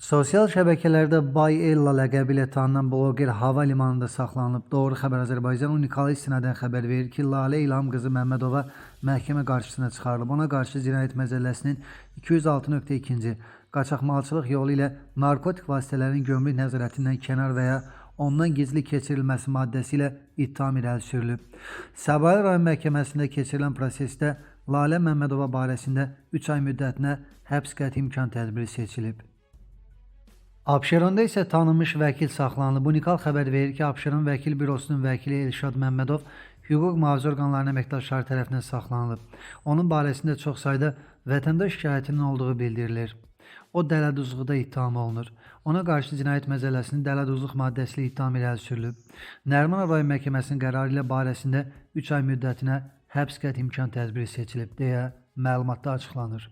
Sosial şəbəkələrdə Bay Ella ləqəbi ilə tanınan bloger hava limanında saxlanılıb. Doğru Xəbər Azərbaycan Unikalı istinadən xəbər verir ki, Lalə İlham qızı Məmmədova məhkəmə qarşısına çıxarılıb. Ona qarşı Cinayət Məcəlləsinin 206.2 qaçaqmalçılıq yolu ilə narkotik vasitələrin gömrük nəzarətindən kənar və ya ondan gizli keçirilməsi maddəsi ilə ittiham irəli sürülüb. Səbail rayon məhkəməsində keçirilən prosesdə Lalə Məmmədova barəsində 3 ay müddətinə həbs qəti imkan tədbiri seçilib. Abşeronda isə tanınmış vəkil saxlanılıb. Unikal xəbər verir ki, Abşeron Vəkil Bürosunun vəkili Elşad Məmmədov hüquq mühafizə orqanlarının əməkdaşları tərəfindən saxlanılıb. Onun barəsində çox sayda vətəndaş şikayətinin olduğu bildirilir. O dələduzluqda ittiham olunur. Ona qarşı Cinayət Məcəlləsinin dələduzluq maddəsi ilə ittiham irəli sürülüb. Nərimanov rayon məhkəməsinin qərarı ilə barəsində 3 ay müddətinə həbs qəti imkan tədbiri seçilib deyə məlumatda açıqlanır.